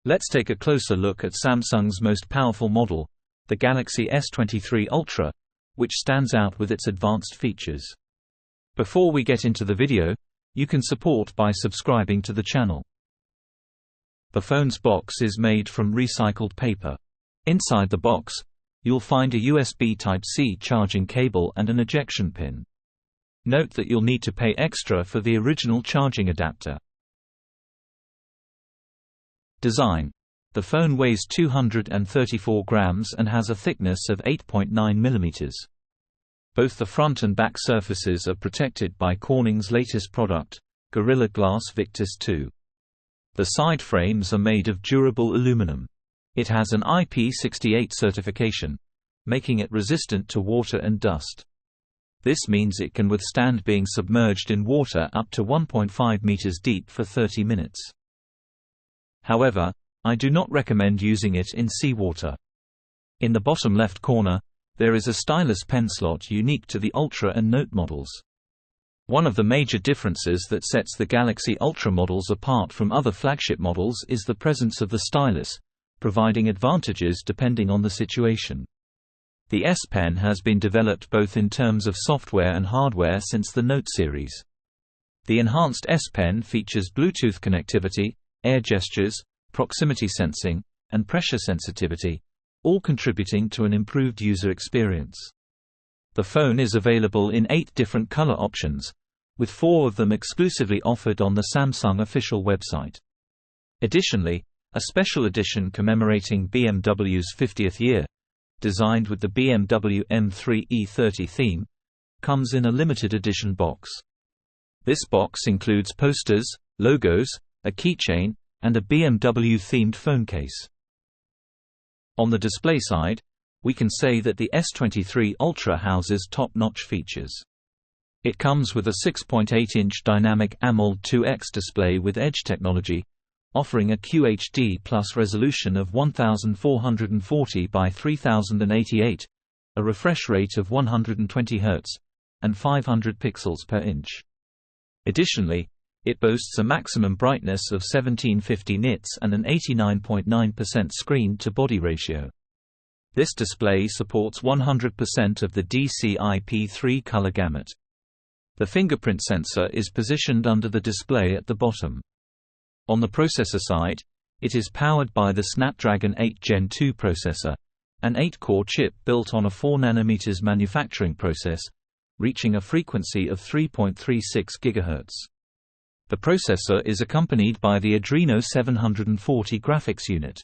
Let's take a closer look at Samsung's most powerful model, the Galaxy S23 Ultra, which stands out with its advanced features. Before we get into the video, you can support by subscribing to the channel. The phone's box is made from recycled paper. Inside the box, you'll find a USB Type-C charging cable and an ejection pin. Note that you'll need to pay extra for the original charging adapter. Design. The phone weighs 234 grams and has a thickness of 8.9 mm. Both the front and back surfaces are protected by Corning's latest product, Gorilla Glass Victus 2. The side frames are made of durable aluminum. It has an IP68 certification, making it resistant to water and dust. This means it can withstand being submerged in water up to 1.5 meters deep for 30 minutes. However, I do not recommend using it in seawater. In the bottom left corner, there is a stylus pen slot unique to the Ultra and Note models. One of the major differences that sets the Galaxy Ultra models apart from other flagship models is the presence of the stylus, providing advantages depending on the situation. The S Pen has been developed both in terms of software and hardware since the Note series. The enhanced S Pen features Bluetooth connectivity, air gestures, proximity sensing, and pressure sensitivity, all contributing to an improved user experience. The phone is available in 8 different color options, with 4 of them exclusively offered on the Samsung official website. Additionally, a special edition commemorating BMW's 50th year, designed with the BMW M3 E30 theme, comes in a limited edition box. This box includes posters, logos, a keychain, and a BMW-themed phone case. On the display side, we can say that the S23 Ultra houses top-notch features. It comes with a 6.8-inch dynamic AMOLED 2X display with Edge technology, offering a QHD+ resolution of 1440 by 3088, a refresh rate of 120 Hz, and 500 pixels per inch. Additionally, it boasts a maximum brightness of 1750 nits and an 89.9% screen-to-body ratio. This display supports 100% of the DCI-P3 color gamut. The fingerprint sensor is positioned under the display at the bottom. On the processor side, it is powered by the Snapdragon 8 Gen 2 processor, an 8-core chip built on a 4 nm manufacturing process, reaching a frequency of 3.36 GHz. The processor is accompanied by the Adreno 740 graphics unit.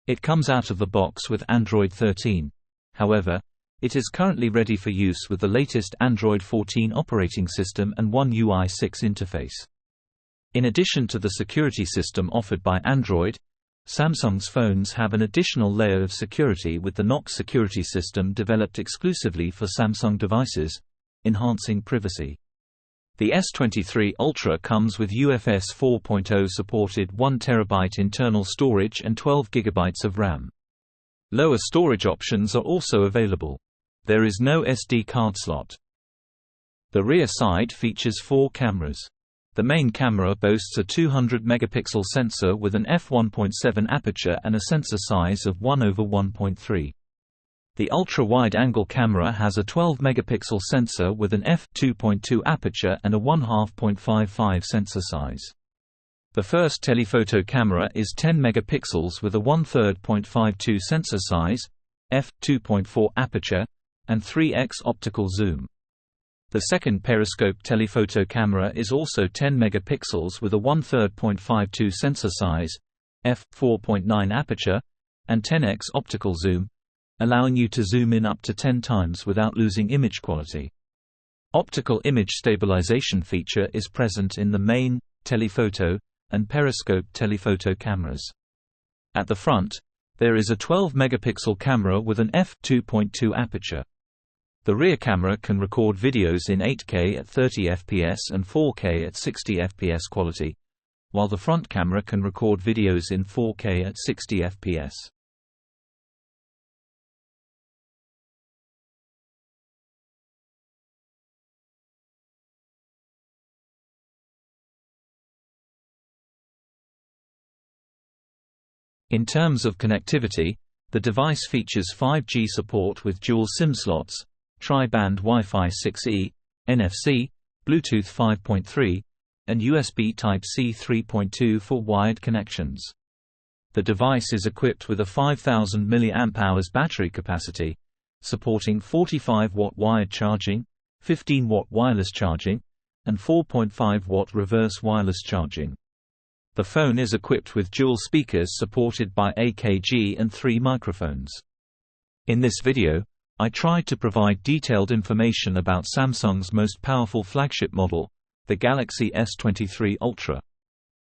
It comes out of the box with Android 13. However, it is currently ready for use with the latest Android 14 operating system and One UI 6 interface. In addition to the security system offered by Android, Samsung's phones have an additional layer of security with the Knox security system developed exclusively for Samsung devices, enhancing privacy. The S23 Ultra comes with UFS 4.0 supported 1 TB internal storage and 12 GB of RAM. Lower storage options are also available. There is no SD card slot. The rear side features 4 cameras. The main camera boasts a 200-megapixel sensor with an f1.7 aperture and a sensor size of 1/1.3. The ultra-wide-angle camera has a 12-megapixel sensor with an f2.2 aperture and a 1/2.55 sensor size. The first telephoto camera is 10 megapixels with a 1/3.52 sensor size, f2.4 aperture, and 3x optical zoom. The second periscope telephoto camera is also 10 megapixels with a 1/3.52 sensor size, f4.9 aperture, and 10x optical zoom, allowing you to zoom in up to 10 times without losing image quality. Optical image stabilization feature is present in the main, telephoto, and periscope telephoto cameras. At the front, there is a 12-megapixel camera with an f2.2 aperture. The rear camera can record videos in 8K at 30 fps and 4K at 60 fps quality, while the front camera can record videos in 4K at 60 fps. In terms of connectivity, the device features 5G support with dual SIM slots, tri-band Wi-Fi 6E, NFC, Bluetooth 5.3, and USB Type-C 3.2 for wired connections. The device is equipped with a 5000 mAh battery capacity, supporting 45-watt wired charging, 15-watt wireless charging, and 4.5-watt reverse wireless charging. The phone is equipped with dual speakers supported by AKG and 3 microphones. In this video, I tried to provide detailed information about Samsung's most powerful flagship model, the Galaxy S23 Ultra.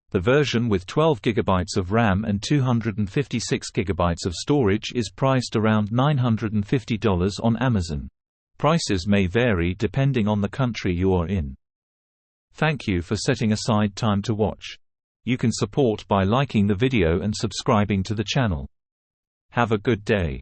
The version with 12 GB of RAM and 256 GB of storage is priced around $950 on Amazon. Prices may vary depending on the country you are in. Thank you for setting aside time to watch. You can support by liking the video and subscribing to the channel. Have a good day.